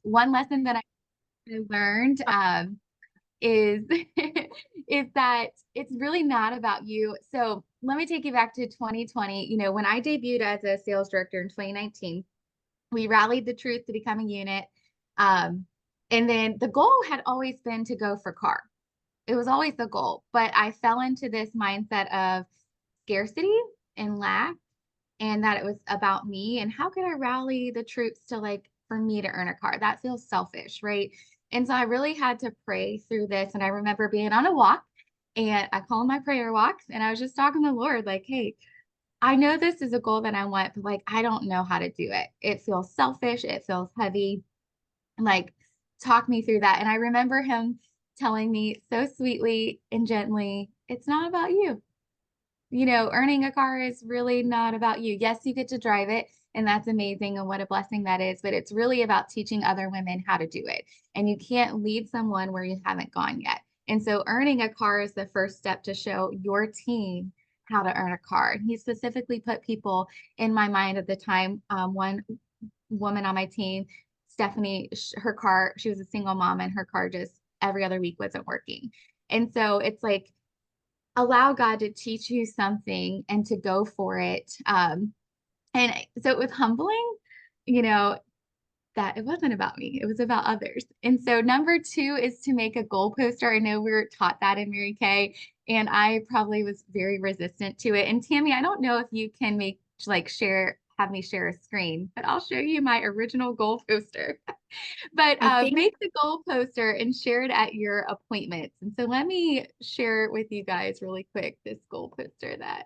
One lesson that I learned is is that it's really not about you. So let me take you back to 2020. When I debuted as a sales director in 2019, we rallied the troops to become a unit. Um, and then the goal had always been to go for car. It was always the goal, but I fell into this mindset of scarcity and lack, and that it was about me and how could I rally the troops to like for me to earn a car? That feels selfish, right? And so I really had to pray through this. And I remember being on a walk, and I call them my prayer walks, and I was just talking to the Lord, like, hey, I know this is a goal that I want, but like I don't know how to do it. It feels selfish, it feels heavy. Like, talk me through that. And I remember him telling me so sweetly and gently, it's not about you. Earning a car is really not about you. Yes, you get to drive it, and that's amazing, and what a blessing that is. But it's really about teaching other women how to do it. And you can't lead someone where you haven't gone yet. And so, earning a car is the first step to show your team how to earn a car. And he specifically put people in my mind at the time. One woman on my team, Stephanie, her car, she was a single mom, and her car just every other week wasn't working. And so, it's like, allow God to teach you something and to go for it. And so it was humbling, you know, that it wasn't about me, it was about others. And so number two is to make a goal poster. I know we were taught that in Mary Kay, and I probably was very resistant to it. And Tammy, I don't know if you can have me share a screen, but I'll show you my original goal poster. But I think make the goal poster and share it at your appointments. And so let me share it with you guys really quick, this goal poster that,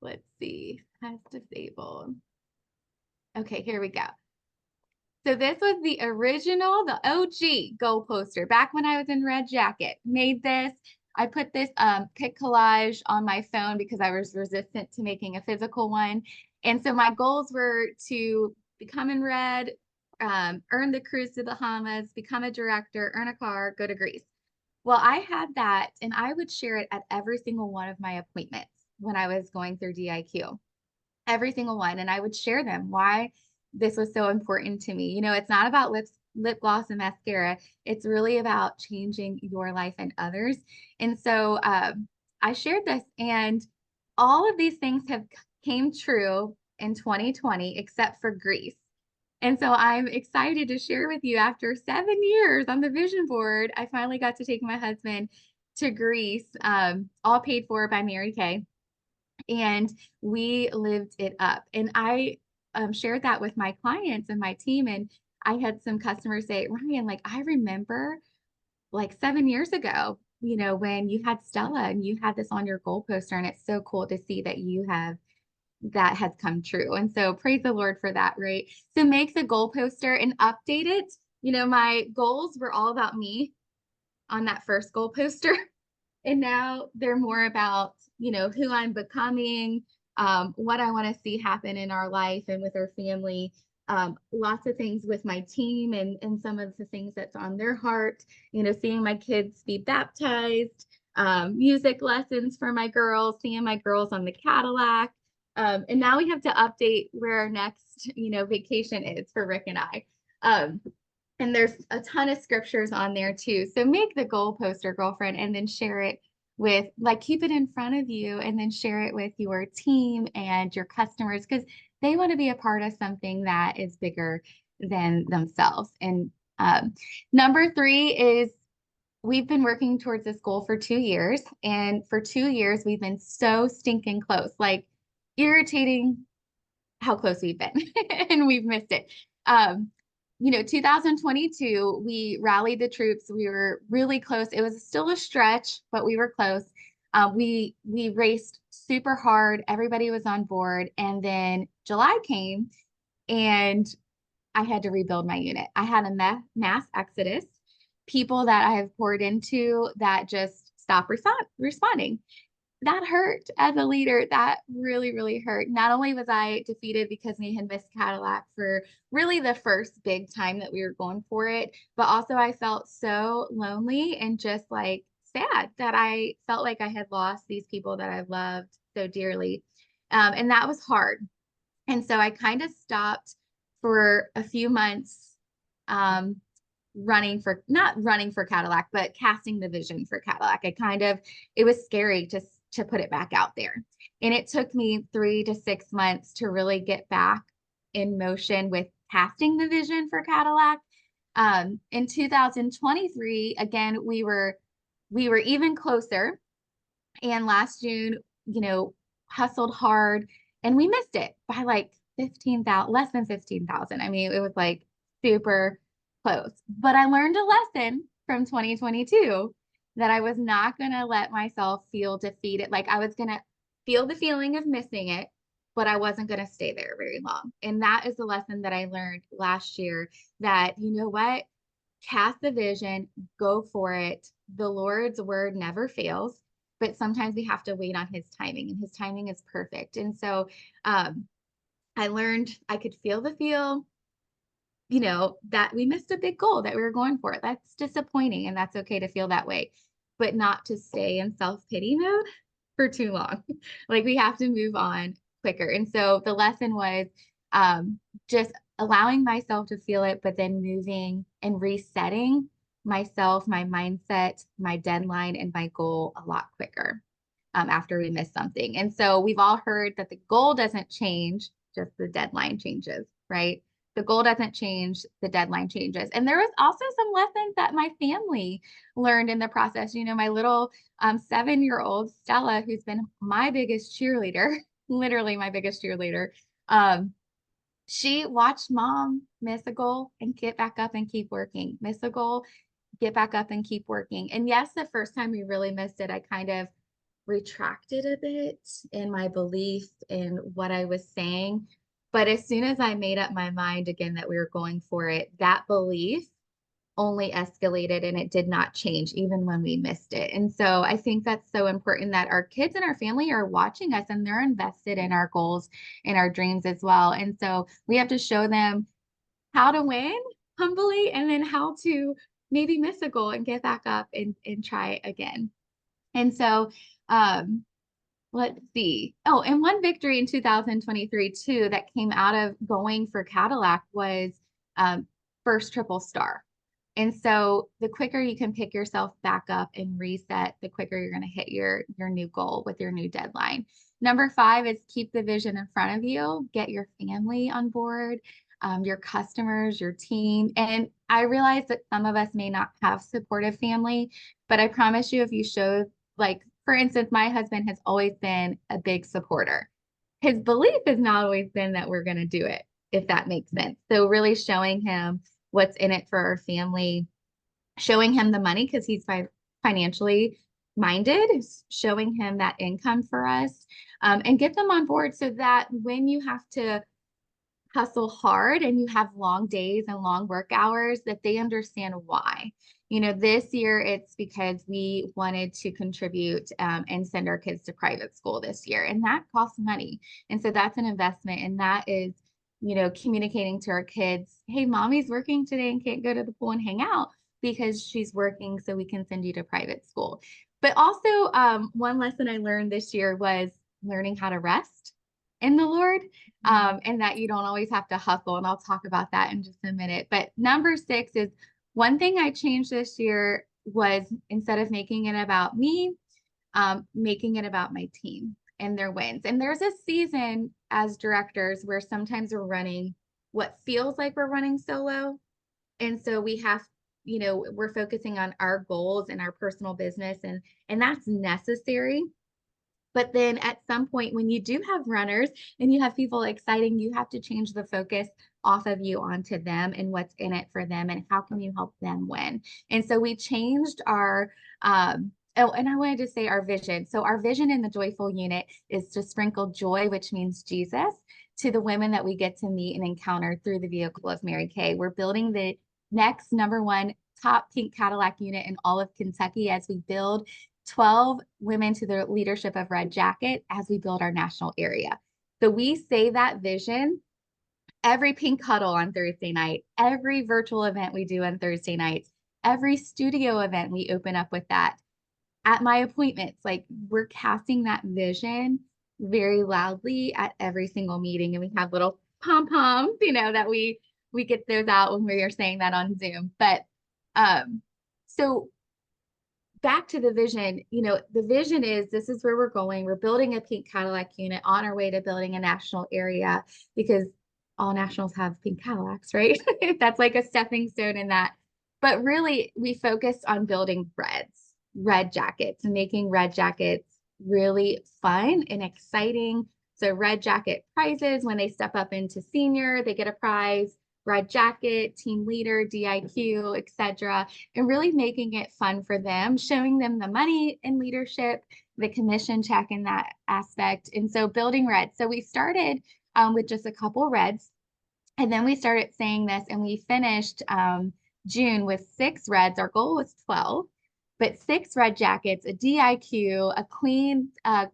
let's see, has disabled. Okay, here we go. So this was the original, the OG goal poster back when I was in Red Jacket. Made this. I put this pic collage on my phone because I was resistant to making a physical one. And so my goals were to become in red, earn the cruise to the Bahamas, become a director, earn a car, go to Greece. Well, I had that, and I would share it at every single one of my appointments when I was going through DIQ, every single one. And I would share them why this was so important to me. It's not about lip gloss and mascara. It's really about changing your life and others. And so I shared this, and all of these things have came true in 2020, except for Greece. And so I'm excited to share with you, after 7 years on the vision board, I finally got to take my husband to Greece, all paid for by Mary Kay, and we lived it up. And I shared that with my clients and my team. And I had some customers say, Ryan, like, I remember like 7 years ago, when you had Stella and you had this on your goal poster. And it's so cool to see that that has come true. And so praise the Lord for that, right? So make the goal poster and update it. My goals were all about me on that first goal poster. And now they're more about, who I'm becoming, what I want to see happen in our life and with our family. Lots of things with my team, and some of the things that's on their heart, seeing my kids be baptized, music lessons for my girls, seeing my girls on the Cadillac. And now we have to update where our next, vacation is for Rick and I. Um, and there's a ton of scriptures on there too. So make the goal poster, girlfriend, and then share it with, like, keep it in front of you and then share it with your team and your customers, because they want to be a part of something that is bigger than themselves. And number three is, we've been working towards this goal for 2 years. And for 2 years, we've been so stinking close, like irritating how close we've been, and we've missed it. 2022, we rallied the troops. We were really close. It was still a stretch, but we were close. We raced super hard. Everybody was on board. And then July came, and I had to rebuild my unit. I had a mass exodus, people that I have poured into that just stopped responding. That hurt as a leader. That really, really hurt. Not only was I defeated because we had missed Cadillac for really the first big time that we were going for it, but also I felt so lonely and just like sad that I felt like I had lost these people that I loved so dearly. And that was hard. And so I kind of stopped for a few months, not running for Cadillac, but casting the vision for Cadillac. It was scary to put it back out there. And it took me 3 to 6 months to really get back in motion with casting the vision for Cadillac. In 2023, again, we were even closer. And last June, hustled hard and we missed it by like 15,000, less than 15,000. I mean, it was like super close. But I learned a lesson from 2022 that I was not going to let myself feel defeated. Like I was going to feel the feeling of missing it, but I wasn't going to stay there very long. And that is the lesson that I learned last year, that, you know what, cast the vision, go for it. The Lord's word never fails, but sometimes we have to wait on his timing, and his timing is perfect. And so I learned I could feel the feel, that we missed a big goal that we were going for. That's disappointing, and that's okay to feel that way, but not to stay in self-pity mode for too long. Like we have to move on quicker. And so the lesson was just allowing myself to feel it, but then moving and resetting myself, my mindset, my deadline, and my goal a lot quicker after we miss something. And so we've all heard that the goal doesn't change, just the deadline changes, right? The goal doesn't change, the deadline changes. And there was also some lessons that my family learned in the process. My little 7-year-old Stella, who's been my biggest cheerleader, literally my biggest cheerleader, she watched mom miss a goal and get back up and keep working, miss a goal, get back up and keep working. And yes, the first time we really missed it, I kind of retracted a bit in my belief in what I was saying. But as soon as I made up my mind again that we were going for it, that belief only escalated and it did not change even when we missed it. And so I think that's so important that our kids and our family are watching us and they're invested in our goals and our dreams as well. And so we have to show them how to win humbly and then how to maybe miss a goal and get back up and try again. And so let's see. Oh, and one victory in 2023 too that came out of going for Cadillac was first triple star. And so the quicker you can pick yourself back up and reset, the quicker you're going to hit your new goal with your new deadline. Number 5 is keep the vision in front of you. Get your family on board, your customers, your team. And I realize that some of us may not have supportive family, but I promise you, if you show, like, for instance, my husband has always been a big supporter. His belief has not always been that we're going to do it, if that makes sense. So really showing him what's in it for our family, showing him the money because he's financially minded, showing him that income for us, and get them on board so that when you have to hustle hard and you have long days and long work hours, that they understand why. This year it's because we wanted to contribute and send our kids to private school this year, and that costs money. And so that's an investment, and that is communicating to our kids, hey, mommy's working today and can't go to the pool and hang out because she's working, so we can send you to private school. But also, one lesson I learned this year was learning how to rest in the Lord, and that you don't always have to hustle. And I'll talk about that in just a minute. But number 6 is one thing I changed this year was, instead of making it about me, making it about my team and their wins. And there's a season as directors where sometimes we're running what feels like we're running solo. And so we have, we're focusing on our goals and our personal business, and that's necessary. But then at some point, when you do have runners and you have people exciting, you have to change the focus off of you onto them and what's in it for them and how can you help them win. And so we changed our oh, and I wanted to say our vision. So our vision in the Joyful Unit is to sprinkle joy, which means Jesus, to the women that we get to meet and encounter through the vehicle of Mary Kay. We're building the next #1 top pink Cadillac unit in all of Kentucky as we build 12 women to the leadership of Red Jacket as we build our national area. So we say that vision every pink huddle on Thursday night, every virtual event we do on Thursday nights, every studio event we open up with that. At my appointments, like, we're casting that vision very loudly at every single meeting. And we have little pom-poms, that we we get those out when we are saying that on Zoom. But so back to the vision, the vision is this is where we're going. We're building a pink Cadillac unit on our way to building a national area because all nationals have pink Cadillacs, right? That's like a stepping stone in that. But really, we focused on building red jackets, and making red jackets really fun and exciting. So red jacket prizes, when they step up into senior, they get a prize, red jacket, team leader, DIQ, etc., and really making it fun for them, showing them the money in leadership, the commission check in that aspect. And so building red. So we started with just a couple reds, and then we started saying this, and we finished June with 6 reds. Our goal was 12, but 6 red jackets, a DIQ, a Queen of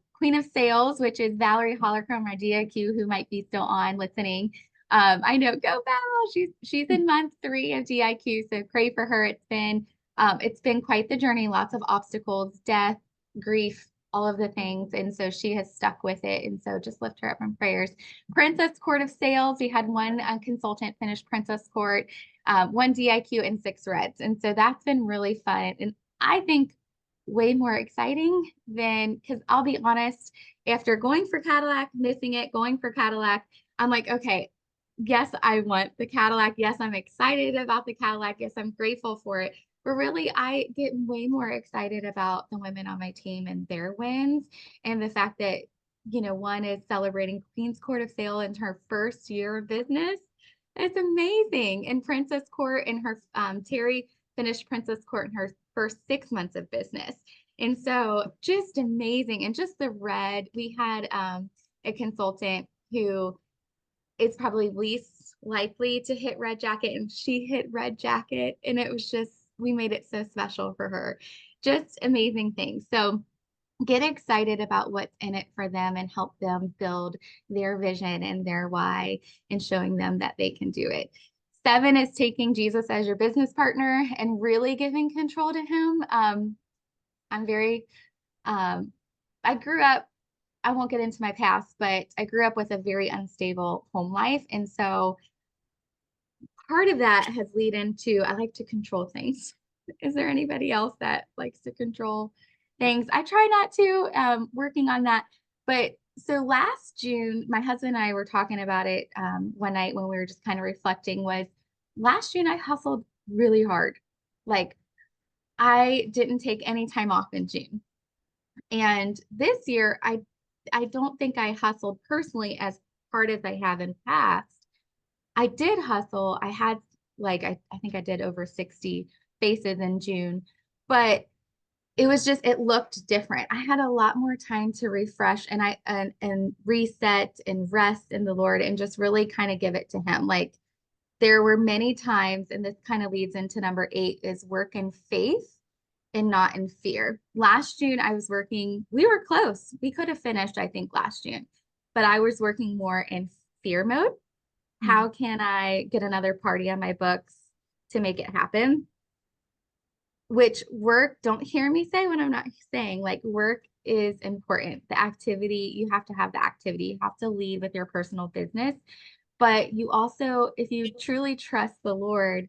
Sales, which is Valerie Hollercomb, our DIQ, who might be still on listening. I know, go Val. She's in month 3 of DIQ, so pray for her. It's been quite the journey, lots of obstacles, death, grief, all of the things. And so she has stuck with it. And so just lift her up in prayers. Princess Court of Sales. We had one consultant finish Princess Court, 1 DIQ, and 6 reds. And so that's been really fun. And I think way more exciting than, because I'll be honest, after going for Cadillac, missing it, going for Cadillac, I'm like, okay, yes, I want the Cadillac. Yes, I'm excited about the Cadillac. Yes, I'm grateful for it. But really, I get way more excited about the women on my team and their wins, and the fact that, one is celebrating Queen's Court of Sale in her first year of business. It's amazing. And Princess Court in her, Terry finished Princess Court in her first 6 months of business. And so just amazing. And just the red, we had a consultant who is probably least likely to hit red jacket, and she hit red jacket, and it was just, we made it so special for her. Just amazing things. So get excited about what's in it for them and help them build their vision and their why, and showing them that they can do it. 7 is taking Jesus as your business partner and really giving control to him. I grew up, I won't get into my past, but I grew up with a very unstable home life. And so part of that has led into, I like to control things. Is there anybody else that likes to control things? I try not to, working on that. But so last June, my husband and I were talking about it one night when we were just kind of reflecting, was last June I hustled really hard. Like, I didn't take any time off in June. And this year, I don't think I hustled personally as hard as I have in past. I did hustle. I had I think I did over 60 faces in June, but it was just, it looked different. I had a lot more time to refresh and reset and rest in the Lord, and just really kind of give it to him. Like, there were many times, and this kind of leads into number 8, is work in faith and not in fear. Last June, I was working, we were close. We could have finished, I think, last June, but I was working more in fear mode. How can I get another party on my books to make it happen? Which work, don't hear me say when I'm not saying, like, work is important. The activity, you have to have the activity. You have to lead with your personal business. But you also, if you truly trust the Lord,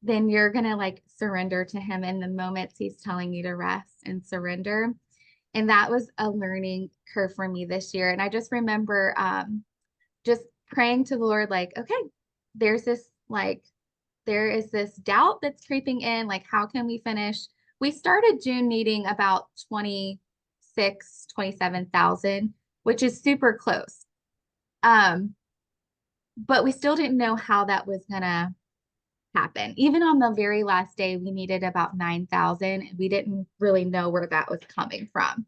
then you're going to surrender to him in the moments he's telling you to rest and surrender. And that was a learning curve for me this year. And I just remember just praying to the Lord, okay, there is this doubt that's creeping in. How can we finish? We started June needing about 27,000, which is super close. But we still didn't know how that was going to happen. Even on the very last day, we needed about 9,000. We didn't really know where that was coming from.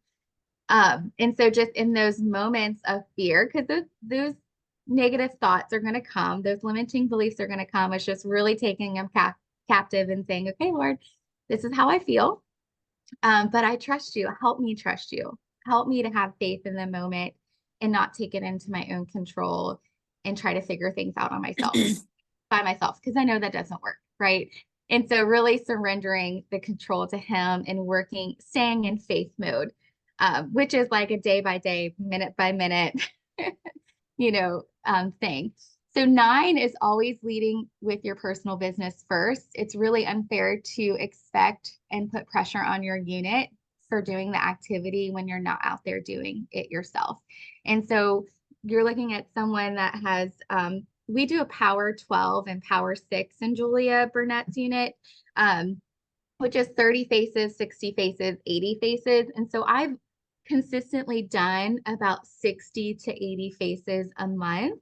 And so just in those moments of fear, because those negative thoughts are going to come, those limiting beliefs are going to come. It's just really taking them captive and saying, okay, Lord, this is how I feel. But I trust you. Help me trust you. Help me to have faith in the moment and not take it into my own control and try to figure things out on myself by myself, because I know that doesn't work, right? And so really surrendering the control to him and staying in faith mode, which is like a day by day, minute by minute, thing. So 9 is always leading with your personal business first. It's really unfair to expect and put pressure on your unit for doing the activity when you're not out there doing it yourself. And so you're looking at someone that has, we do a power 12 and power 6 in Julia Burnett's unit, which is 30 faces, 60 faces, 80 faces. And so I've consistently done about 60 to 80 faces a month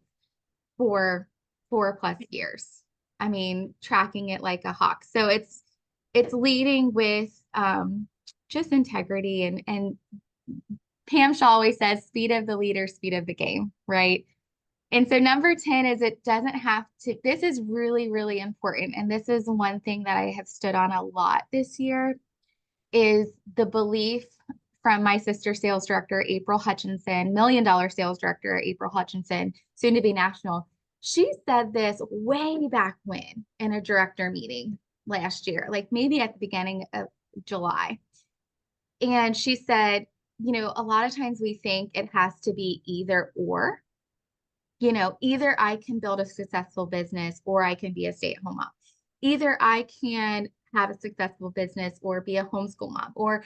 for 4+ years. I mean, tracking it like a hawk. So it's leading with just integrity, and Pam Shaw always says speed of the leader, speed of the game, right? And so number 10 is it doesn't have to, this is really, really important. And this is one thing that I have stood on a lot this year is the belief from my sister sales director, April Hutchinson, $1 million sales director, April Hutchinson, soon to be national. She said this way back when in a director meeting last year, like maybe at the beginning of July. And she said, you know, a lot of times we think it has to be either or, you know, either I can build a successful business or I can be a stay-at-home mom. Either I can have a successful business or be a homeschool mom, or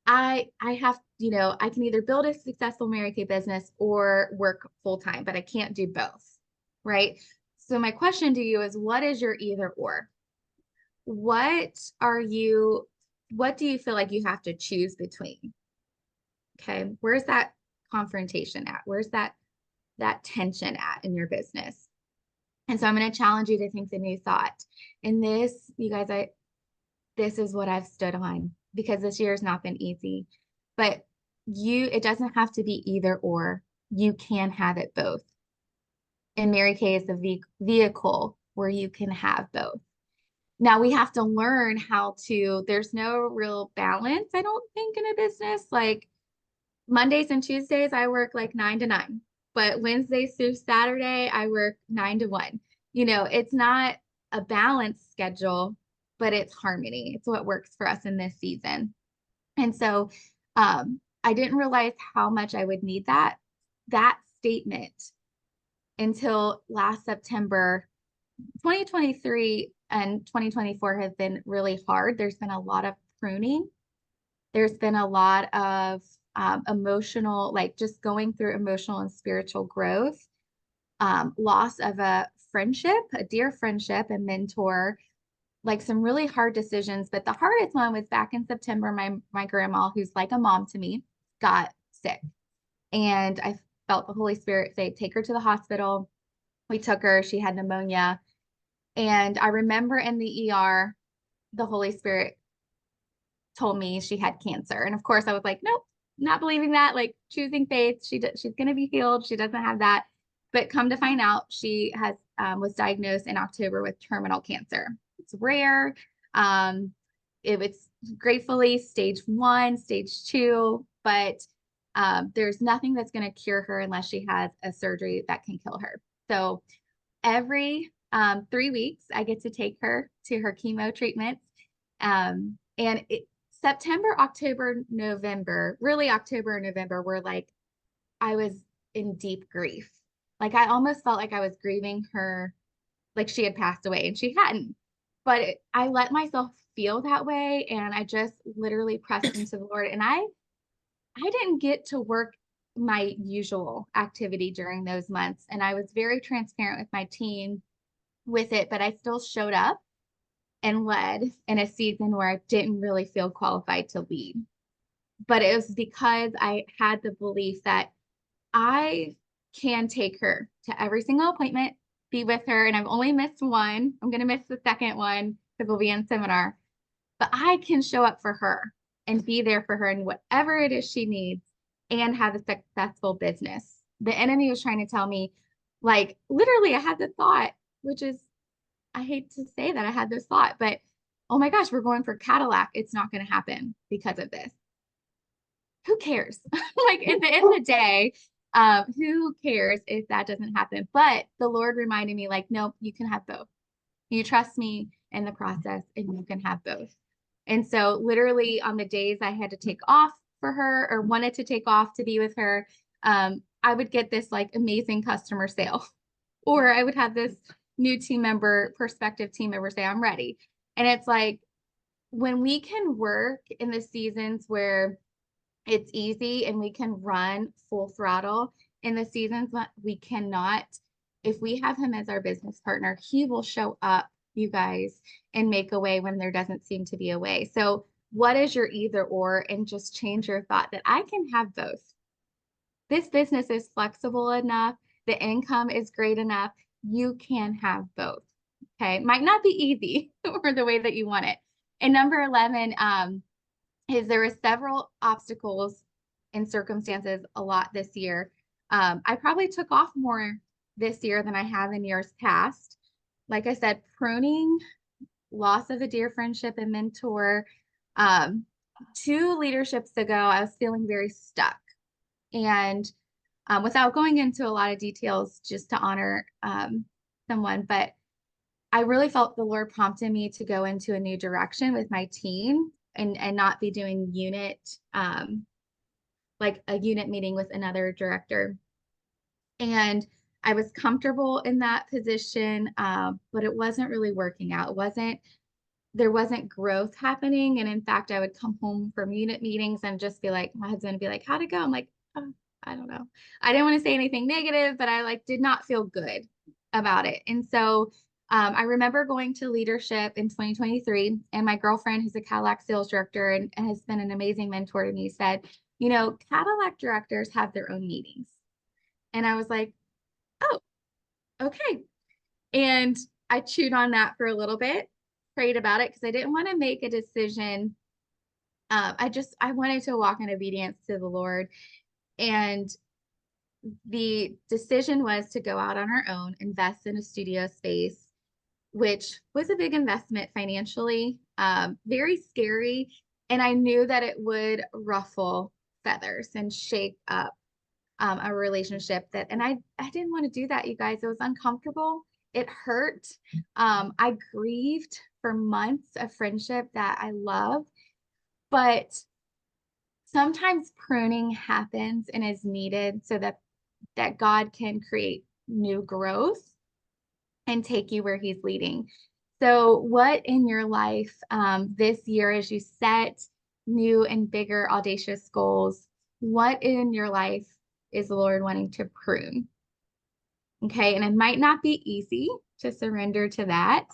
I have, you know, I can either build a successful Mary Kay business or work full time, but I can't do both, right? So my question to you is, what is your either or? What do you feel like you have to choose between? Okay, where's that confrontation at? Where's that tension at in your business? And so I'm going to challenge you to think the new thought. And this, you guys, this is what I've stood on because this year has not been easy. But it doesn't have to be either or. You can have it both. And Mary Kay is the vehicle where you can have both. Now we have to learn how to, there's no real balance, I don't think, in a business. Like Mondays and Tuesdays, I work like 9 to 9, but Wednesdays through Saturday, I work 9 to 1. You know, it's not a balanced schedule, but it's harmony. It's what works for us in this season. And so I didn't realize how much I would need that statement until last September. 2023 and 2024 have been really hard. There's been a lot of pruning. There's been a lot of emotional, like just going through emotional and spiritual growth, loss of a friendship, a dear friendship, a mentor, like some really hard decisions. But the hardest one was back in September. My grandma, who's like a mom to me, got sick. And I felt the Holy Spirit say, take her to the hospital. We took her. She had pneumonia. And I remember in the ER, the Holy Spirit told me she had cancer. And of course, I was like, nope, not believing that, like choosing faith. She's going to be healed. She doesn't have that. But come to find out, she has was diagnosed in October with terminal cancer. It's rare. It was gratefully stage 1, stage 2, but there's nothing that's going to cure her unless she has a surgery that can kill her. So every 3 weeks, I get to take her to her chemo treatments. September, October, November, really October and November were like, I was in deep grief. Like I almost felt like I was grieving her, like she had passed away and she hadn't. But I let myself feel that way. And I just literally pressed into the Lord. And I didn't get to work my usual activity during those months. And I was very transparent with my team with it, but I still showed up and led in a season where I didn't really feel qualified to lead. But it was because I had the belief that I can take her to every single appointment, be with her, and I've only missed one. I'm going to miss the second one because we'll be in seminar, but I can show up for her and be there for her in whatever it is she needs and have a successful business. The enemy was trying to tell me, like, literally, I had the thought, which is, I hate to say that I had this thought, but oh my gosh, we're going for Cadillac. It's not going to happen because of this. Who cares? Like at the end of the day, who cares if that doesn't happen? But the Lord reminded me, like, nope, you can have both. You trust me in the process and you can have both. And so literally on the days I had to take off for her or wanted to take off to be with her, I would get this like amazing customer sale Or I would have this new team member, prospective team member say, I'm ready. And it's like, when we can work in the seasons where it's easy and we can run full throttle, in the seasons that we cannot, if we have him as our business partner, he will show up, you guys, and make a way when there doesn't seem to be a way. So what is your either or? And just change your thought that I can have both. This business is flexible enough. The income is great enough. You can have both. Okay. Might not be easy or the way that you want it. And number 11, is there were several obstacles and circumstances a lot this year. I probably took off more this year than I have in years past. Like I said, pruning, loss of a dear friendship and mentor. 2 leaderships ago, I was feeling very stuck. And without going into a lot of details, just to honor someone, but I really felt the Lord prompted me to go into a new direction with my team and not be doing unit, like a unit meeting with another director. And I was comfortable in that position, but it wasn't really working out. There wasn't growth happening. And in fact, I would come home from unit meetings and just be like, my husband would be like, how'd it go? I'm like, oh, I don't know. I didn't want to say anything negative, but I like did not feel good about it. And so I remember going to leadership in 2023, and my girlfriend, who's a Cadillac sales director and has been an amazing mentor to me, said, you know, Cadillac directors have their own meetings. And I was like, oh, okay. And I chewed on that for a little bit, prayed about it because I didn't want to make a decision. I wanted to walk in obedience to the Lord. And the decision was to go out on our own, invest in a studio space, which was a big investment financially, very scary. And I knew that it would ruffle feathers and shake up a relationship and I didn't want to do that, you guys. It was uncomfortable. It hurt. I grieved for months of friendship that I loved, but sometimes pruning happens and is needed so that God can create new growth and take you where he's leading. So what in your life this year, as you set new and bigger audacious goals, what in your life is the Lord wanting to prune? Okay. And it might not be easy to surrender to that.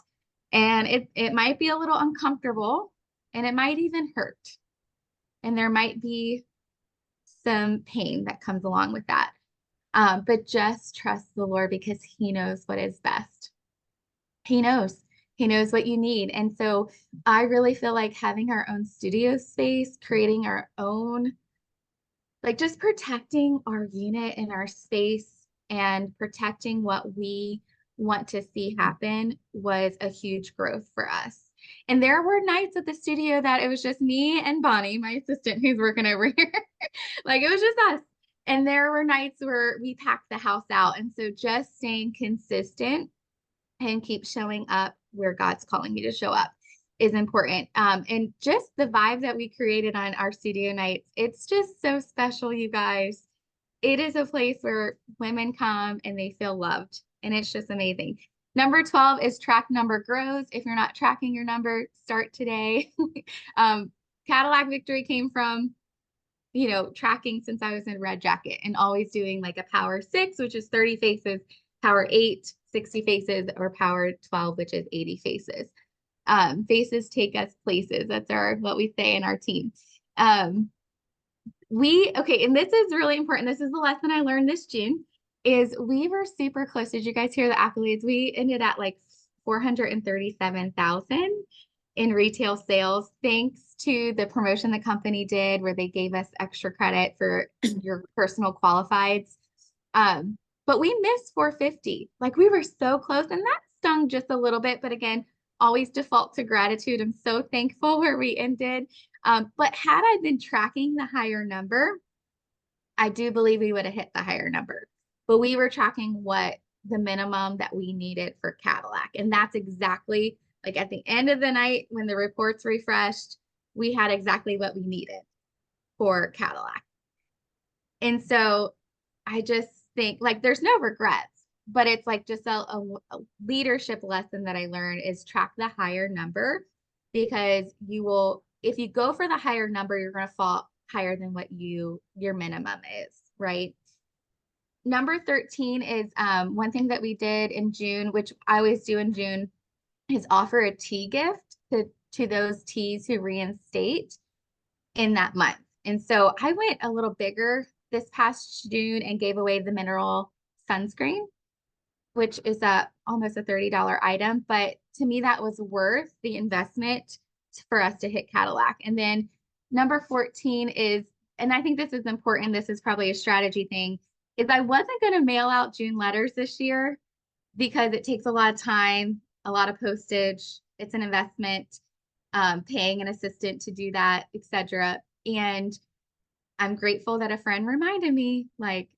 And it might be a little uncomfortable, and it might even hurt. And there might be some pain that comes along with that. But just trust the Lord because he knows what is best. He knows what you need. And so I really feel like having our own studio space, creating our own, like just protecting our unit and our space and protecting what we want to see happen was a huge growth for us. And there were nights at the studio that it was just me and Bonnie, my assistant, who's working over here. Like it was just us. And there were nights where we packed the house out. And so just staying consistent and keep showing up where God's calling me to show up is important. And just the vibe that we created on our studio nights, it's just so special, you guys. It is a place where women come and they feel loved, and it's just amazing. Number 12 is track number grows. If you're not tracking your number, start today. Cadillac Victory came from, tracking since I was in Red Jacket and always doing like a power 6, which is 30 faces, power 8, 60 faces, or power 12, which is 80 faces. Faces take us places. That's what we say in our team. And this is really important. This is the lesson I learned this June, is we were super close. Did you guys hear the accolades? We ended at like 437,000 in retail sales, thanks to the promotion the company did where they gave us extra credit for your personal qualifieds. But we missed 450. Like we were so close, and that stung just a little bit. But again, always default to gratitude. I'm so thankful where we ended. But had I been tracking the higher number, I do believe we would have hit the higher number. But we were tracking what the minimum that we needed for Cadillac. And that's exactly like at the end of the night when the reports refreshed, we had exactly what we needed for Cadillac. And so I just think like there's no regrets. but it's like just a leadership lesson that I learned is track the higher number, because you will, if you go for the higher number, you're going to fall higher than what your minimum is, right? Number 13 is one thing that we did in June, which I always do in June, is offer a tea gift to those teas who reinstate in that month. And so I went a little bigger this past June and gave away the mineral sunscreen, which is almost a $30 item. But to me, that was worth the investment for us to hit Cadillac. And then number 14 is, and I think this is important, this is probably a strategy thing, is I wasn't going to mail out June letters this year because it takes a lot of time, a lot of postage. It's an investment, paying an assistant to do that, etc. And I'm grateful that a friend reminded me, like,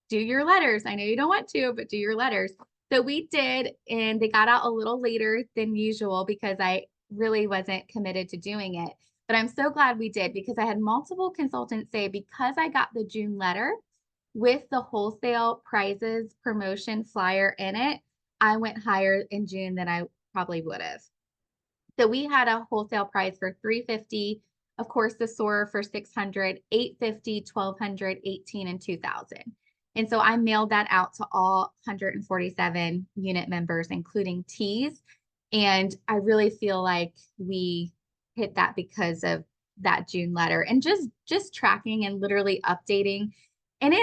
do your letters. I know you don't want to, but do your letters. So we did, and they got out a little later than usual because I really wasn't committed to doing it. But I'm so glad we did, because I had multiple consultants say, because I got the June letter with the wholesale prizes promotion flyer in it, I went higher in June than I probably would have. So we had a wholesale price for $350. Of course, the Soarer for $600, $850, $1,200, $18, and $2,000. And so I mailed that out to all 147 unit members, including teas. And I really feel like we hit that because of that June letter, and just tracking and literally updating. And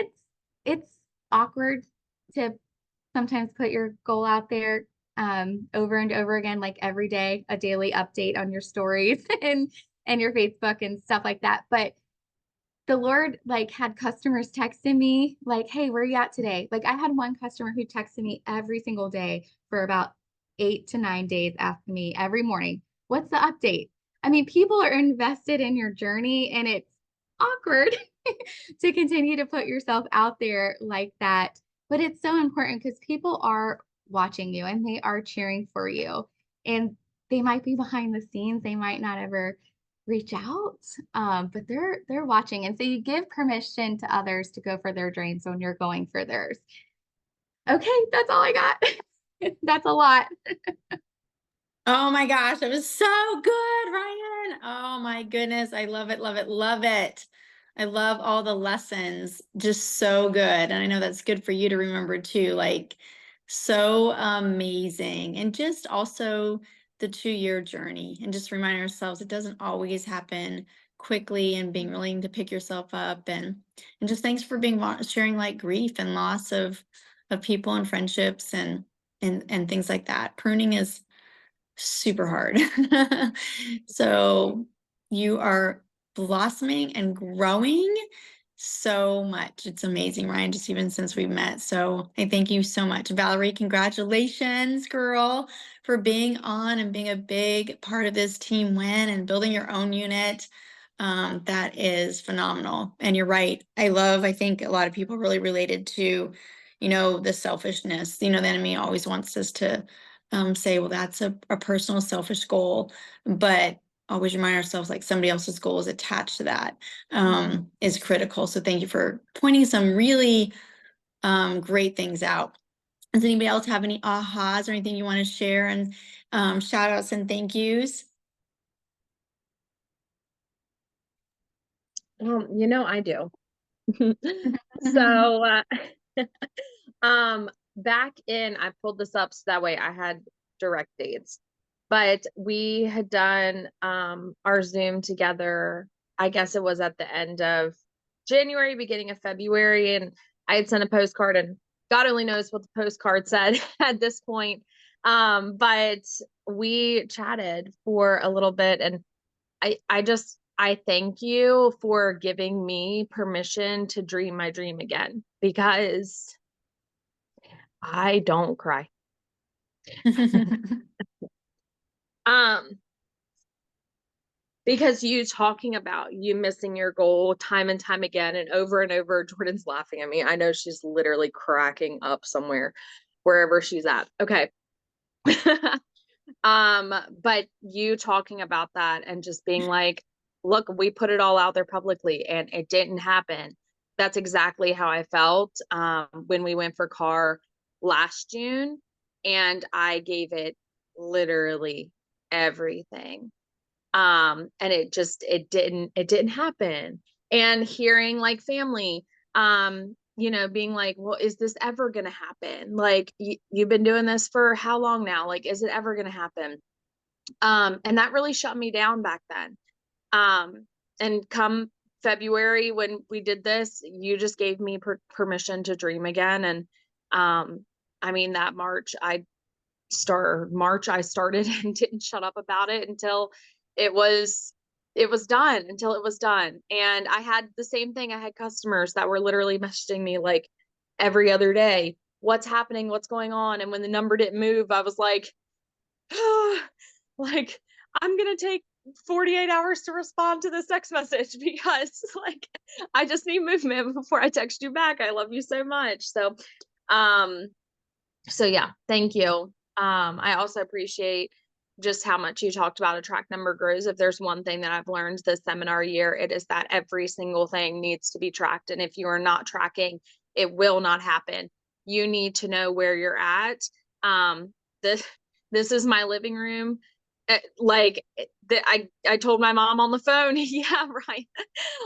it's awkward to sometimes put your goal out there over and over again, like every day, a daily update on your stories and your Facebook and stuff like that. But the Lord like had customers texting me like, hey, where are you at today? Like I had one customer who texted me every single day for about 8 to 9 days, asking me every morning, what's the update? I mean, people are invested in your journey, and it's awkward to continue to put yourself out there like that. But it's so important because people are watching you and they are cheering for you. And they might be behind the scenes. They might not ever reach out, but they're watching. And so you give permission to others to go for their dreams when you're going for theirs. Okay, that's all I got. That's a lot. Oh my gosh, that was so good, Ryan. Oh my goodness. I love it, love it, love it. I love all the lessons. Just so good. And I know that's good for you to remember too. Like, so amazing. And just also the 2-year journey, and just remind ourselves it doesn't always happen quickly, and being willing to pick yourself up, and just thanks for being sharing like grief and loss of people and friendships and things like that. Pruning is super hard. So you are blossoming and growing so much. It's amazing, Ryan, just even since we met. So I thank you so much. Valerie, congratulations, girl, for being on and being a big part of this team win and building your own unit. That is phenomenal. And you're right. I think a lot of people really related to, the selfishness. The enemy always wants us to say, well, that's a personal selfish goal, but always remind ourselves like somebody else's goal is attached to that, is critical. So thank you for pointing some really great things out. Does anybody else have any ahas or anything you want to share, and shout outs and thank yous? I do. So, back in, I pulled this up so that way I had direct dates, but we had done our Zoom together. I guess it was at the end of January, beginning of February, and I had sent a postcard, and God only knows what the postcard said at this point. But we chatted for a little bit, and I thank you for giving me permission to dream my dream again, because I don't cry. Um, because you talking about you missing your goal time and time again and over, Jordan's laughing at me. I know she's literally cracking up somewhere, wherever she's at. Okay. But you talking about that and just being like, look, we put it all out there publicly and it didn't happen. That's exactly how I felt when we went for car. last June, and I gave it literally everything. And it didn't happen. And hearing like family, being like, well, is this ever going to happen? Like, you've been doing this for how long now? Like, is it ever going to happen? And that really shut me down back then. And come February, when we did this, you just gave me permission to dream again. And, I mean, that March I started and didn't shut up about it until it was done, And I had the same thing. I had customers that were literally messaging me like every other day, what's happening, what's going on? And when the number didn't move, I was like, like, I'm gonna take 48 hours to respond to this text message because like I just need movement before I text you back. I love you so much. So yeah, thank you. I also appreciate just how much you talked about a track number grows. If there's one thing that I've learned this seminar year, it is that every single thing needs to be tracked. And if you are not tracking, it will not happen. You need to know where you're at. This is my living room. I told my mom on the phone. Yeah, right.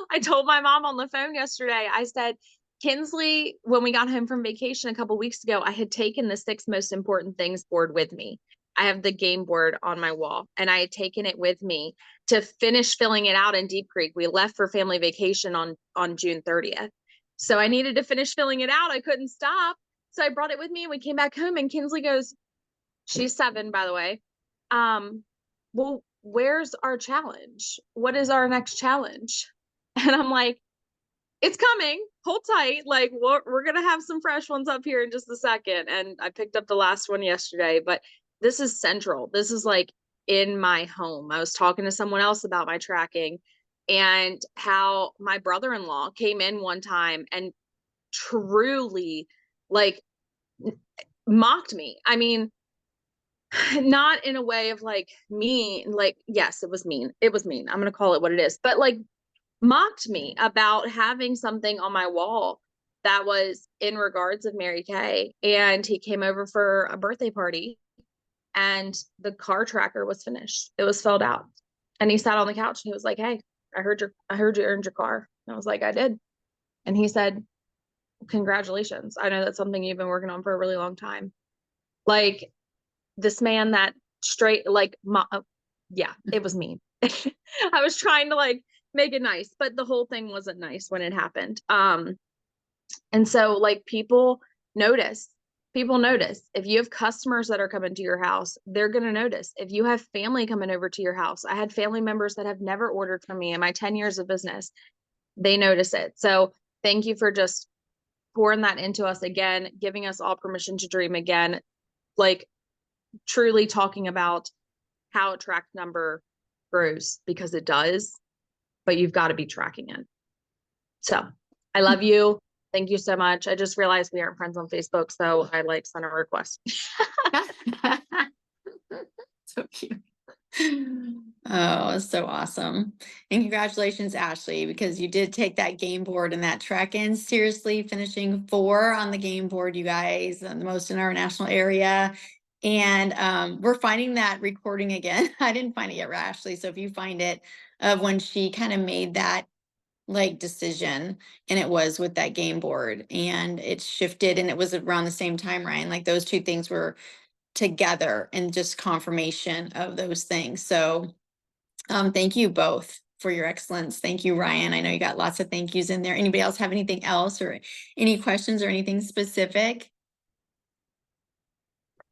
I told my mom on the phone yesterday. I said, Kinsley, when we got home from vacation a couple weeks ago, I had taken the 6 most important things board with me. I have the game board on my wall, and I had taken it with me to finish filling it out in Deep Creek. We left for family vacation on June 30th. So I needed to finish filling it out. I couldn't stop. So I brought it with me, and we came back home, and Kinsley goes, she's 7, by the way. Well, where's our challenge? What is our next challenge? And I'm like, it's coming. Hold tight. Like, we're going to have some fresh ones up here in just a second. And I picked up the last one yesterday, but this is central. This is like in my home. I was talking to someone else about my tracking and how my brother-in-law came in one time and truly like mocked me. I mean, not in a way of like mean, like, yes, it was mean. It was mean. I'm going to call it what it is, but like mocked me about having something on my wall that was in regards of Mary Kay. And he came over for a birthday party and the car tracker was finished. It was filled out. And he sat on the couch and he was like, hey, I heard you earned your car. And I was like, I did. And he said, congratulations. I know that's something you've been working on for a really long time. Like, this man that straight, like, yeah, it was mean. I was trying to like make it nice, but the whole thing wasn't nice when it happened. And so like people notice. If you have customers that are coming to your house, they're going to notice. If you have family coming over to your house, I had family members that have never ordered from me in my 10 years of business. They notice it. So thank you for just pouring that into us again, giving us all permission to dream again, like truly talking about how a track number grows, because it does, but you've got to be tracking it. So I love you. Thank you so much. I just realized we aren't friends on Facebook, so I like sent a request. So cute. Oh, so awesome. And congratulations, Ashley, because you did take that game board and that track in seriously, finishing 4 on the game board, you guys, the most in our national area. And we're finding that recording again. I didn't find it yet, Ashley. So if you find it, of when she kind of made that like decision, and it was with that game board, and it shifted, and it was around the same time, Ryan, like those 2 things were together and just confirmation of those things. So thank you both for your excellence. Thank you, Ryan. I know you got lots of thank yous in there. Anybody else have anything else or any questions or anything specific?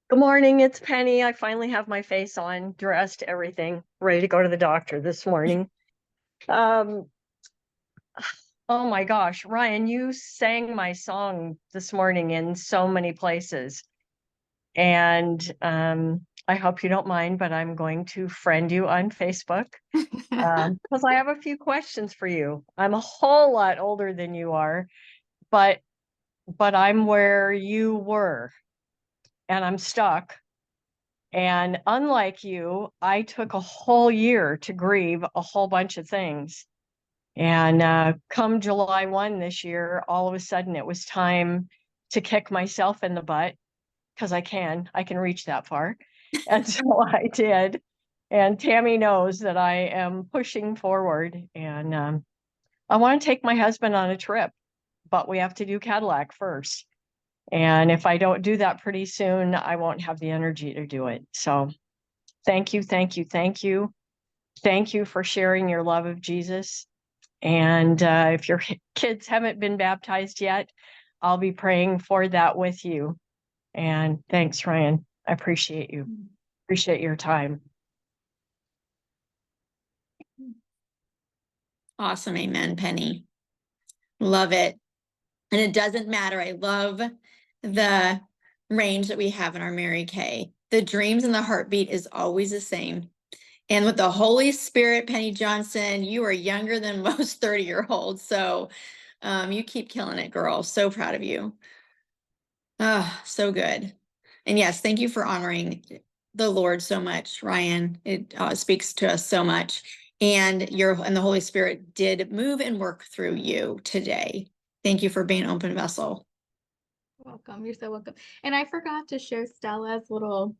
Good morning, it's Penny. I finally have my face on, dressed, everything, ready to go to the doctor this morning. Oh my gosh, Ryan, you sang my song this morning in so many places. And I hope you don't mind, but I'm going to friend you on Facebook because I have a few questions for you. I'm a whole lot older than you are, but I'm where you were, and I'm stuck. And unlike you, I took a whole year to grieve a whole bunch of things. And come July 1 this year, all of a sudden it was time to kick myself in the butt because I can reach that far. And so I did. And Tammy knows that I am pushing forward, and I want to take my husband on a trip, but we have to do Cadillac first. And if I don't do that pretty soon, I won't have the energy to do it. So thank you, thank you, thank you. Thank you for sharing your love of Jesus. And if your kids haven't been baptized yet, I'll be praying for that with you. And thanks, Ryan. I appreciate you. Appreciate your time. Awesome. Amen, Penny. Love it. And it doesn't matter. I love the range that we have in our Mary Kay. The dreams and the heartbeat is always the same. And with the Holy Spirit, Penny Johnson, you are younger than most 30-year-olds. So you keep killing it, girl. So proud of you. Ah, so good. And yes, thank you for honoring the Lord so much, Ryan. It speaks to us so much. And the Holy Spirit did move and work through you today. Thank you for being an open vessel. Welcome. You're so welcome. And I forgot to share Stella's little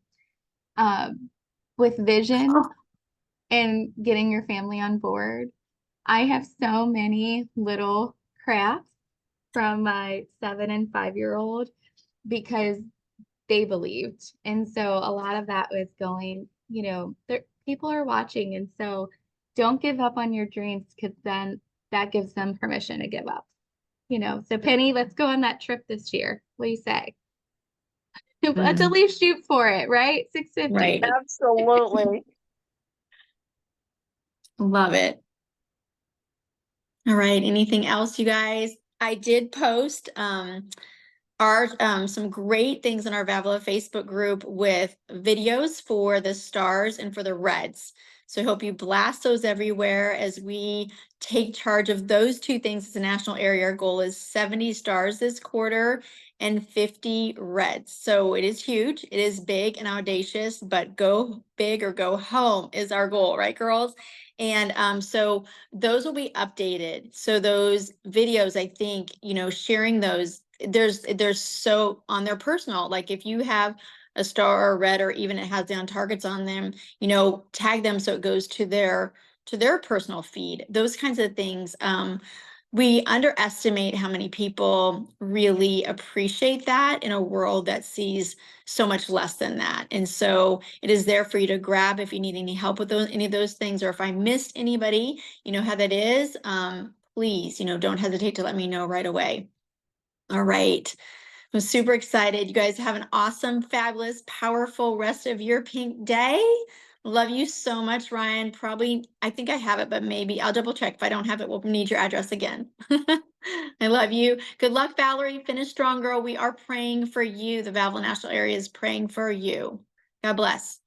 with vision and getting your family on board. I have so many little crafts from my 7 and 5-year-old because they believed. And so a lot of that was going, people are watching. And so don't give up on your dreams, because then that gives them permission to give up. So Penny, let's go on that trip this year. What do you say? Let's at least shoot for it, right? 650. Right. Absolutely. Love it. All right. Anything else, you guys? I did post some great things in our Vavala Facebook group with videos for the stars and for the reds. So I hope you blast those everywhere as we take charge of those two things as a national area. Our goal is 70 stars this quarter and 50 reds. So it is huge. It is big and audacious, but go big or go home is our goal, right, girls? And so those will be updated. So those videos, I think, sharing those, there's so on their personal, like if you have a star or a red, or even it has the on targets on them, tag them so it goes to their personal feed, those kinds of things. We underestimate how many people really appreciate that in a world that sees so much less than that. And so it is there for you to grab if you need any help with any of those things, or if I missed anybody, how that is, please, don't hesitate to let me know right away. All right. I'm super excited. You guys have an awesome, fabulous, powerful rest of your pink day. Love you so much, Ryan. I think I have it, but maybe I'll double check. If I don't have it, we'll need your address again. I love you. Good luck, Valerie. Finish strong, girl. We are praying for you. The Vavala National Area is praying for you. God bless.